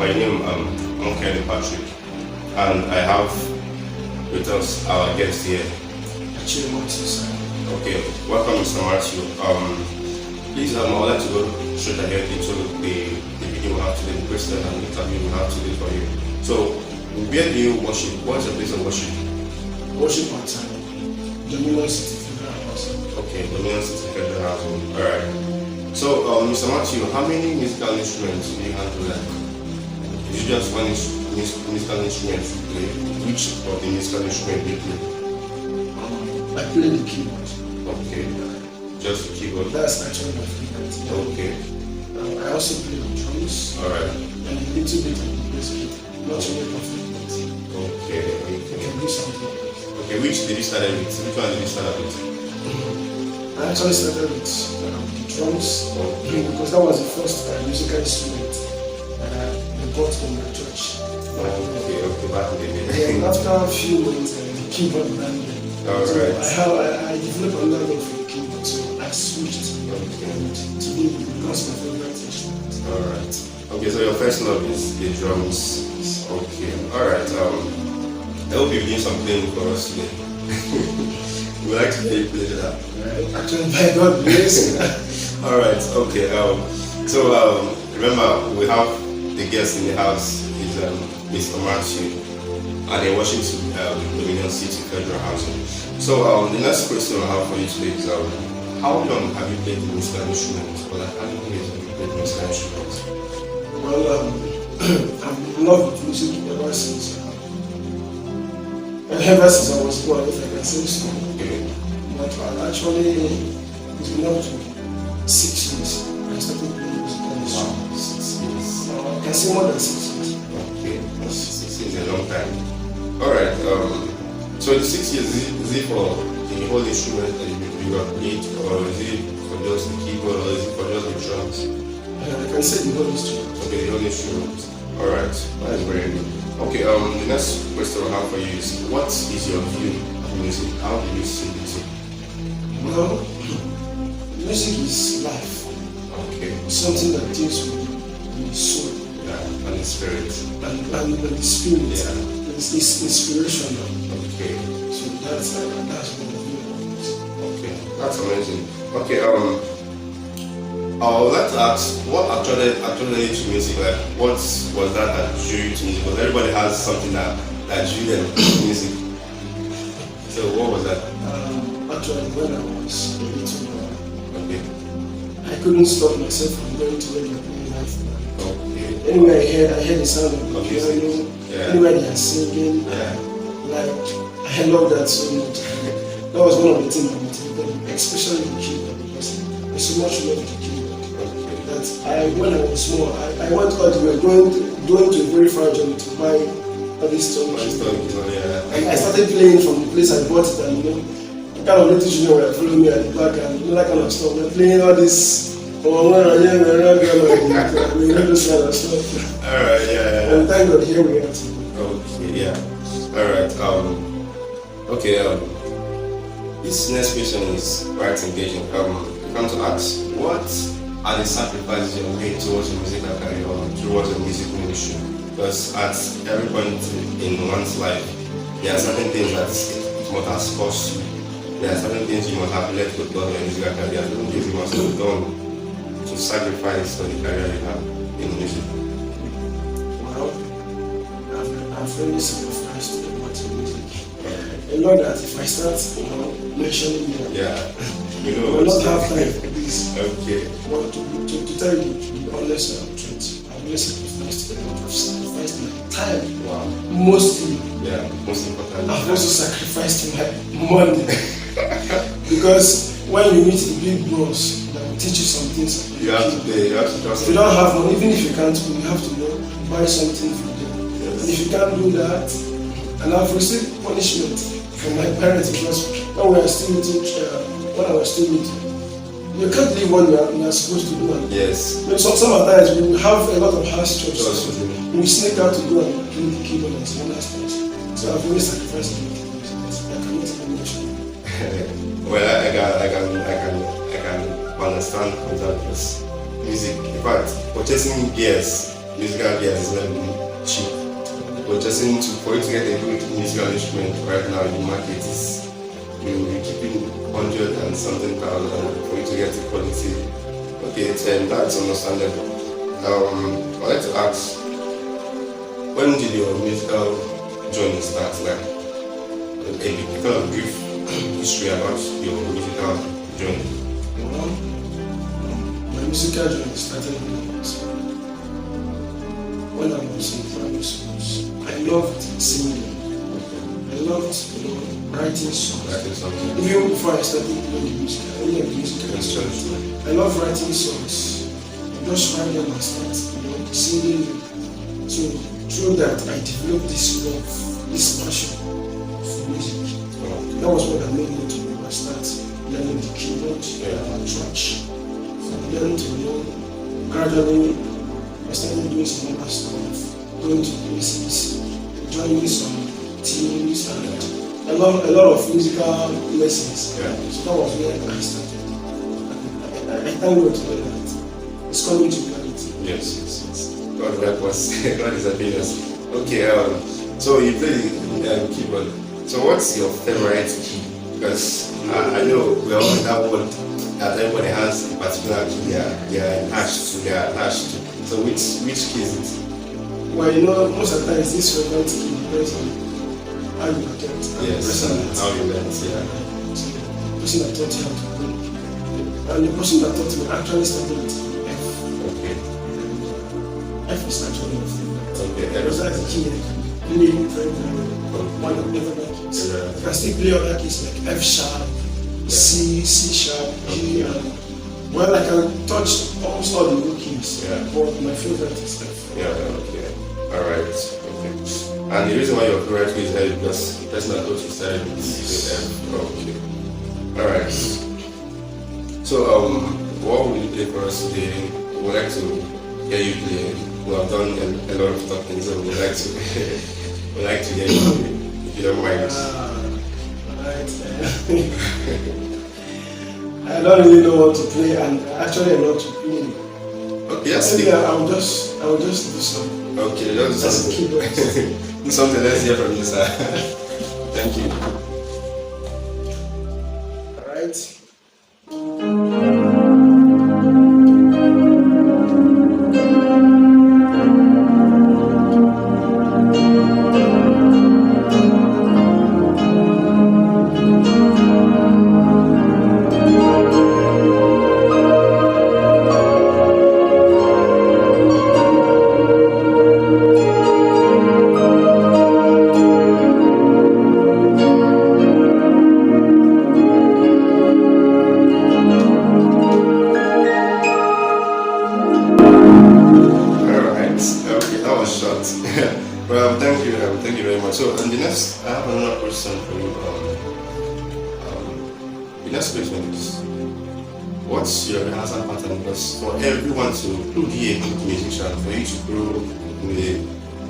my name I'm Kenny Patrick, and I have with us our guest here. Actually, Okay, welcome, Mr. Matthew. Please, I would like to go straight ahead into the video we have today, the question and the interview we have today for you. So, where do you worship? What's your place of worship? worship at Dominion City Federal House. Okay, Dominion City Federal House. Alright. So, Mr. Matthew, how many musical instruments do you handle? Like, is it just one musical instrument you play? Which of the musical instruments do you play? I play the keyboard. Okay, just the keyboard. That's actually my favorite. Okay, I also play the drums alright. and a little bit of the bass guitar. Not really perfect, but Okay, I can do something. okay. Which did you start with? Which one did you start with? I actually started with the drums because that was the first musical instrument they bought in my church. Okay, back in the day. Then after a few months, the keyboard ran there. Alright. So I developed another love for the keyboard, so I switched and today it becomes my favorite instrument. Alright. Okay, so your first love is the drums. Okay, alright. I hope you're doing some playing for us today. We like to hear you play that. Actually, by God bless. Alright, okay. So remember, we have the guest in the house is Mr. Matthew, and they're watching to Dominion City Federal Housing. So the next question I have for you today is how long have you played the musical instruments? Or like how many years have you played the musical instruments? Well, I've been in love with music ever since I was born, if I can say so. Okay. But actually, it's been up to 6 years. I started playing musical instruments. 6 years. I can say more than 6 years. Okay, 6 years is a long time. Alright, so the 6 years, is it for the whole instrument that you have played, or is it for just the keyboard, or is it for just the drums? I can say the whole instrument. Okay, the whole instrument. Alright, that is very good. Okay, the next question I have for you is what is your view of music? How do you see music? Well, music is life. Okay, It's something that deals with the soul yeah, and the spirit. and the spirit. Yeah. It's inspirational. Okay, So that's what I feel about music. okay, that's amazing. Okay, I would like to ask what actually led to music. Like, what was that drew you to music? Because everybody has something that drew them to music. So, what was that? Actually, when I was a little boy, Okay, I couldn't stop myself from going to where they're playing live band. okay, Anywhere I heard the sound of the Of piano, music. Yeah. anywhere they are singing, yeah, like I love that so much. That was one of the things that motivated me, especially the keyboard, because I so much love the keyboard. okay, That when I was small, I went all the way going to a very far journey to buy all these my songs. story is on here. And I started playing from the place I bought it, and the kind of little children were following me at the back and that kind of stuff. They're playing all this. Oh, when I hear we know this kind of stuff. Alright, yeah. And thank God, here we are. Okay, yeah. Alright, okay, this next question is quite engaging. I come to ask, what are the sacrifices you made towards your musical career or towards your music ministry? Because at every point in one's life, there are certain things that it must have cost you. There are certain things you must have left to do in your musical career, certain things you must have done to sacrifice for the career you have in music. Well, I've really sacrificed a lot in music. A lot that if I start mentioning them, Yeah, you I know. will not have time for this. Okay, But to tell you the honest truth, I've really sacrificed a lot. I've sacrificed my time, wow. mostly. Yeah, most important. I've also sacrificed my money. Because when you meet the big bros, they will teach you some things. You have to pay, you have to trust If you don't have money, even if you can't pay, you have to buy something for them. Yes. And if you can't do that, and I've received punishment from my parents because when I was still little, you can't leave what you are supposed to do. And Yes. sometimes we have a lot of house chores. Trust So me. we sneak out to go and play the keyboard and some other stuff. So I've really sacrificed a lot of things. I cannot even mention. Well, I can understand that because music, in fact, purchasing gears musical gear is not really cheap. But just for you to get a good musical instrument right now in the market is you'll be keeping 100 and something thousand for you to get the quality. Okay, that's understandable. I'd like to ask, when did your musical journey start? Like a kind of brief history about your musical journey. Well, my musical journey started when I was in primary schools. I loved singing. I loved, writing songs. Even before I started playing music, I only had musical instruments. I love writing songs. I just write them and start, singing them. So through that, I developed this love, this passion for music. That was what I made me to start learning the keyboard and church. So I learned to gradually I started doing some other stuff, going to places, joining some teams, and a lot of musical lessons. Yeah. So that was where I started. I thank God to do that. It's coming to reality. Yes. God help us. God is helping us. Okay, so you play the keyboard. So what's your favorite key? Because I know we all in that world that everybody has a particular key they are attached to. So which key is it? Well, most of the time it's this favorite key depends on how you attempt. Yes, how you learn, yeah. So the person that taught you how to play, and the person that taught me actually started with F. Okay. F is actually my favorite. Okay. Because that's the key that can play very well. One of the other keys. Yeah. You can still play other keys like F sharp, C sharp, G, and well, I can touch almost all the good keys. Yeah. But my favorite is F. Yeah, okay. Alright. Okay. And the reason why your favorite key is F is because the person that taught you started with F. Okay. Alright. So what will you play for us today? We would like to hear you play. We have done a lot of talking, so we'd like to hear you play, if you don't mind. Alright. I don't really know what to play, and actually I'm not to play. Okay, yes. Maybe I will just do something. Okay, let's do something. Do something. Let's hear from you, sir. Thank you. Alright. Well, thank you very much. So, and I have another question for you. The next question is, what's your rehearsal pattern? Because for everyone to be a good musician, for you to grow in the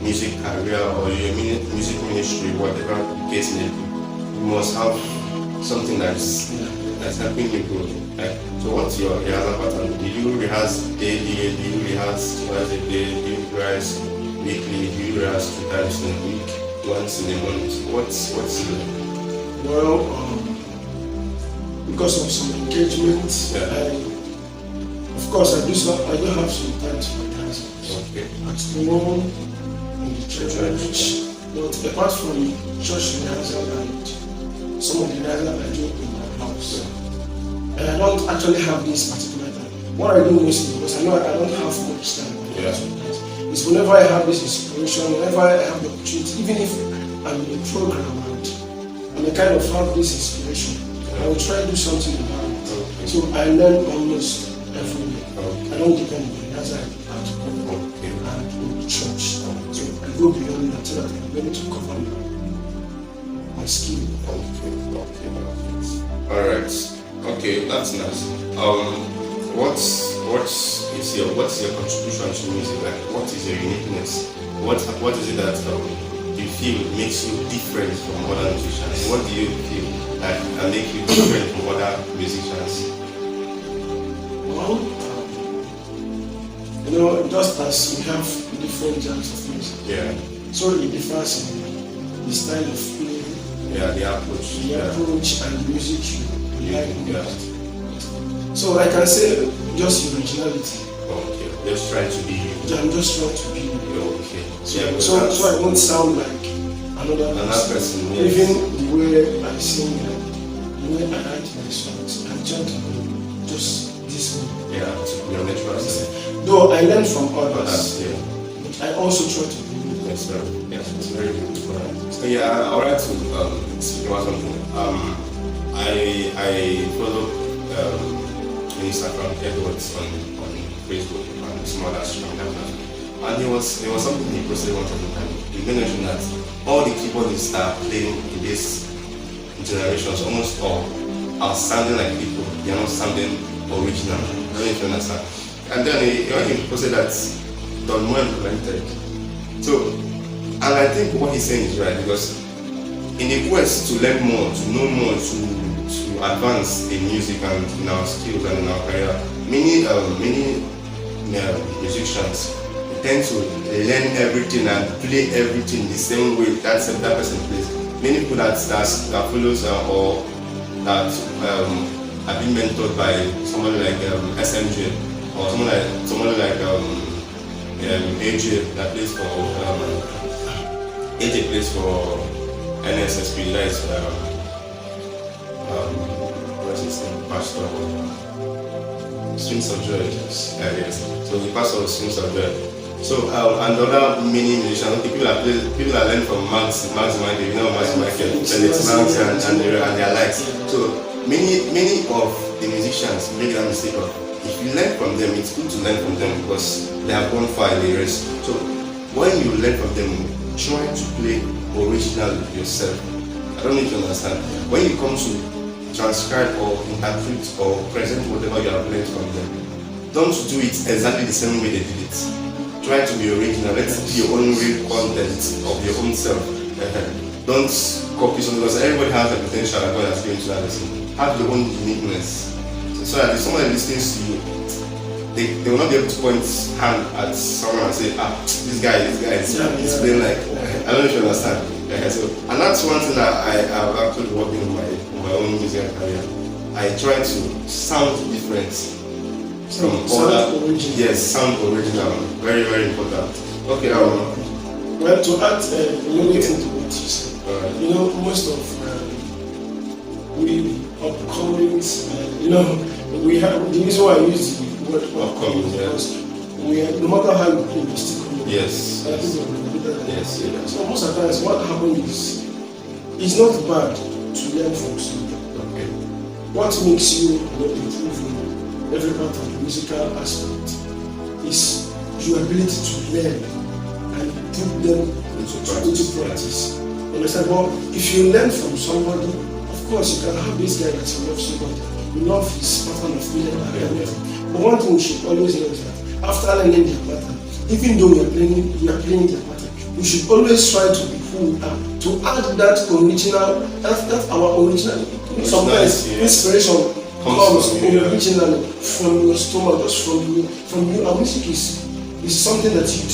music career or your music ministry, whatever the case may be, you must have something that's helping you grow. Like, so what's your rehearsal pattern? Do you rehearse daily? Do you rehearse twice a day? Do you rehearse weekly? Do you rehearse 2 times in a week? Once in a month? What's your... Well, because of some engagements, of course I do have some time for rehearsals. Okay. At home, in the church, but apart from church rehearsal and some of the rehearsal I do in my house, and I don't actually have this particular time. What I do mostly, because I know I don't have much time, is whenever I have this inspiration, whenever I have the opportunity, even if I'm in a program and I kind of have this inspiration, I will try to do something about it. Okay. So I learn almost every day. Okay. I don't depend on it as I have to go and go to church. So I go beyond that so that I'm able to cover my skill. Okay. Alright. Okay, that's nice. What's your contribution to music? Like, what is your uniqueness? What is it that you feel makes you different from other musicians? What do you feel that can make you different from other musicians? Well, just as we have different genres of music. Yeah. So it differs in the style of playing, Yeah, the approach. approach and the music you like Yeah. most. So I can say just originality. Okay. Just try to be you. I'm just trying to be you. Okay. Yeah, So I won't sound like another person. Yes. Even the way I sing, the way I write my songs, I try to be just this way. Yeah, to your natural self. Though I learn from others, Others, yeah. but I also try to be me. Yes, sir. Yes, it's very good. So yeah, I would like to speak about something. I follow Minister Frank Edwards on Facebook and some other social media platforms. And there was something he posted one time. He mentioned that all the keyboardists that are playing in this generations, almost all, are sounding like people. They are not sounding original. I don't know if you understand. And then he posted that Don Moen implemented. So, and I think what he's saying is right, because in the quest to learn more, to know more, to advance in music and in our skills and in our career, many musicians tend to learn everything and play everything the same way that person plays. Many people that follows or that have been mentored by somebody like SMJ or somebody like AJ that plays for AJ plays for NSSP. That is what's his name? Pastor Swings of Joy. Yes. So the pastor of Swings of Joy. So and other many musicians, people that learn from Max Michael, you know Max Michael, Felix Max and their likes. So many of the musicians make that mistake of, if you learn from them, it's good to learn from them because they have gone far in the race. So when you learn from them, try to play original yourself. I don't need to understand. When you come to transcribe or interpret or present whatever you have learned from them, don't do it exactly the same way they did it. Try to be original. Let it be your own real content of your own self. Don't copy something because everybody has a potential that God has given to others. Have your own uniqueness. So that if somebody listens to you, they will not be able to point hand at someone and say, this guy is playing like, I don't know if you understand. And that's one thing that I have actually working on my own music career. I try to sound different. Sound original. Very, very important. Okay. Well, to add a little bit into what you said, you know, most of we upcomings, we have the reason why I use the word upcoming because no matter how you play, we still come. Yes. Yes. So most of the times, what happens is it's not bad to learn from something. Okay. What makes you improve in every part of the musical aspect is your ability to learn and put them into practice. You understand? Well, if you learn from somebody, of course you can have this guy that you love somebody. You love his pattern of feeling and everything. But one thing you should always know is that after learning their pattern, even though we are playing their pattern, we should always try to be who we are. To add that original, that's our original. Sometimes inspiration comes originally from your stomach, just from you. Our music is something that you do.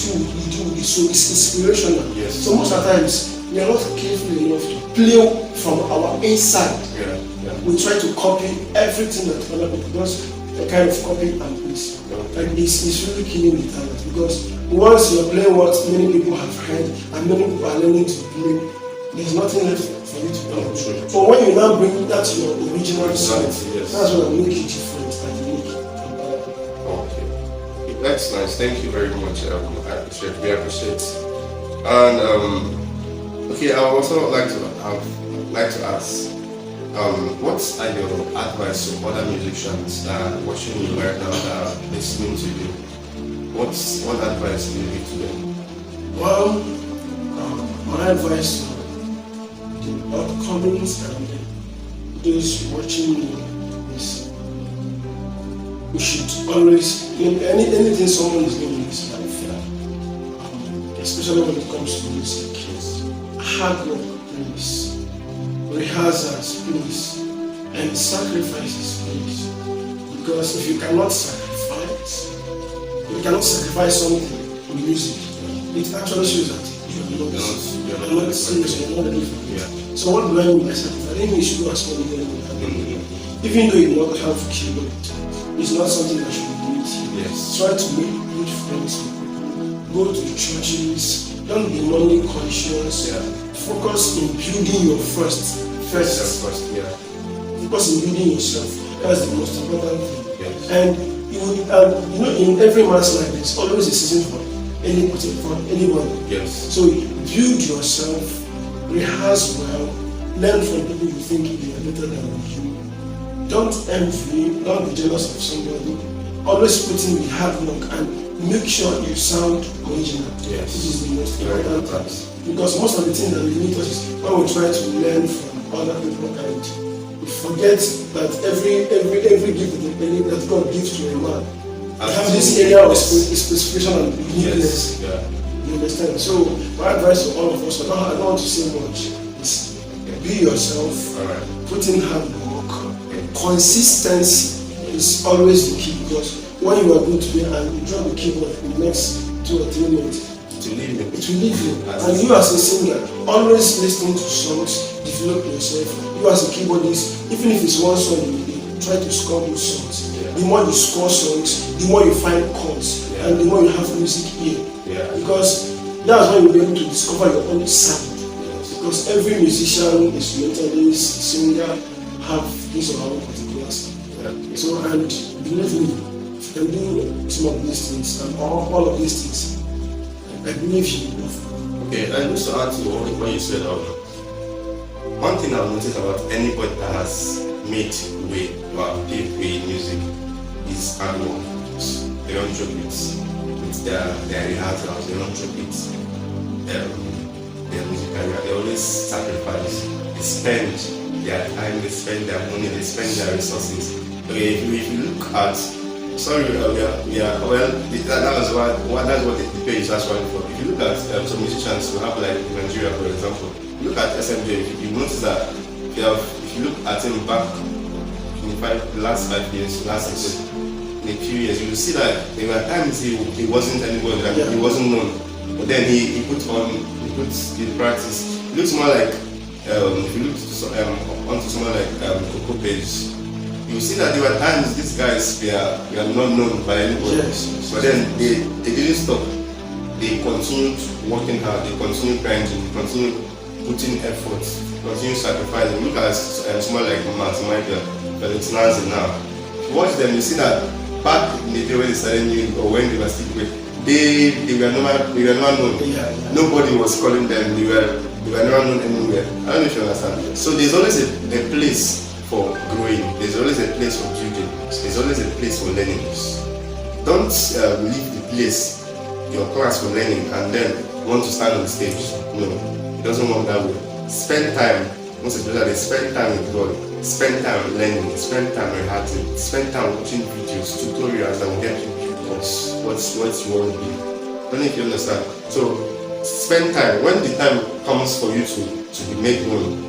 So it's inspirational. Yes. So most of the times we are not careful enough to play from our inside. Yeah. We try to copy everything that other people does, a kind of copy and paste. And it's really killing the talent because once you're playing what many people have heard and many people are learning to play, there's nothing left for you to do. So when you now bring that to your original side, that's what will make you different and unique. Okay. That's nice. Thank you very much. We appreciate it. And okay, I would also like to ask, what are your advice to other musicians that are watching you right now, that are listening to you? What advice do you give to them? Well, my advice to the upcomings and those watching me is we should always, anything someone is doing in his life, especially when it comes to music, hard work, please. Rehearsals, please. And sacrifices, please. Because if you cannot sacrifice something in music, it actually shows that you're not serious, you're not ready for it. Yeah. So what do I mean by sacrifice? I think we should go as well. Even though you don't have keyboard, it's not something that should limit you. Yes. Try to make good friends with people. Go to churches. Don't be money conscious. Yeah. Focus in building your first. Yeah. Focus in building yourself. That's the most important thing. Yes. And in every man's life, there's always a season for anyone. Yes. So build yourself, rehearse well, learn from people who think they are better than you. Don't envy, don't be jealous of somebody. Always put in the hard work and make sure you sound original. Yes. Which is the most important thing. Because most of the things that we need us is when we try to learn from other people and we forget that every gift that God gives to a man, we have this area of specification and uniqueness. Yes. Yeah. You understand? So my advice to all of us, I don't want to say much, is be yourself, put in hard work. Consistency is always the key, because when you are good today and you drop the keyboard in the next 2 or 3 minutes, it will leave you. And you as a singer, always listening to songs, develop yourself. You as a keyboardist, even if it's one song, you try to score those songs. Yeah. The more you score songs, the more you find chords, and the more you have music ear. Yeah. Because that's when you'll be able to discover your own sound. Yes. Because every musician, instrumentalist, singer have this or our particular sound. Yeah. So, and believe me, if you can do some of these things and all of these things, I believe you will. Okay, and just to add to what you said, one thing I've noticed about anybody that has made way or paved way in music is hard work. They don't joke with their rehearsals, they don't joke with their music career. They always sacrifice. They spend their time, they spend their money, they spend their resources. Okay, if you look at, that's what the page is actually for. If you look at some musicians who have, like Nigeria, for example, look at SMJ. You notice that if you look at him back in the last 5 years, in a few years, you will see that there were times he wasn't anybody, like he wasn't known. But then he put the practice. It looks more like if you look onto someone like Coco Page, you see that there were times these guys were not known by anybody. Yes. But then they didn't stop. They continued working hard, they continued grinding, they continued putting effort, continued sacrificing. Look at someone like Martin Michael, Felix Nancy now. Watch them, you see that back in the day when they started new or when they were still great, they were never known. Yeah. Nobody was calling them, they were never known anywhere. I don't know if you understand. So there's always a place for growing, there's always a place for building, there's always a place for learning. Don't leave the place, your class, for learning and then want to stand on the stage. No, it doesn't work that way. Spend time, most especially spend time with God, spend time learning, spend time rehearsing, spend time watching videos, tutorials that will help you what you want to be. I don't know if you understand. So spend time. When the time comes for you to be made known,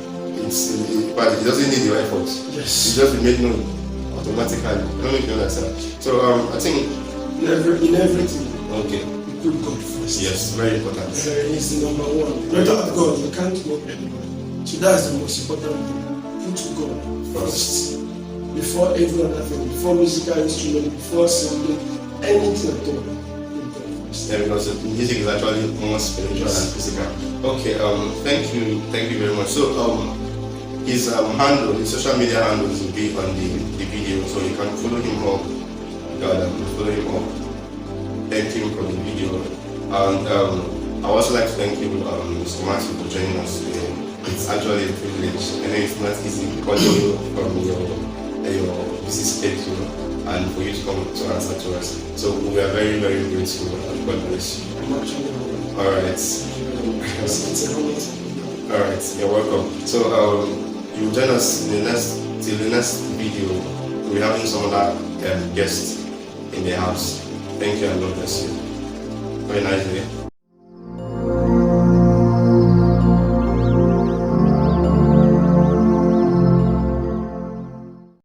but it doesn't need your effort. Yes. It just be made known automatically. I don't know if you understand. So I think in everything. Okay. You put God first. Yes, very important. It's the number one. Without God, you can't work anybody. So that's the most important thing. Put God first. Before every other thing, before musical instrument, before singing, anything at all. Put God first. Yeah, because the music is actually more spiritual than physical. Okay, thank you very much. So his handle, his social media handles will be on the video, so you can follow him up. Follow him up. Thank him for the video, and I also like to thank you, Mr. Matthew, for joining us today. It's actually a privilege. I know it's not easy calling you from your busy schedule and for you to come to answer to us. So we are very, very grateful, and God bless you. All right. All right, you're welcome. So you join us in the next video. We're having some other guests in the house. Thank you and God bless you. Very nice day.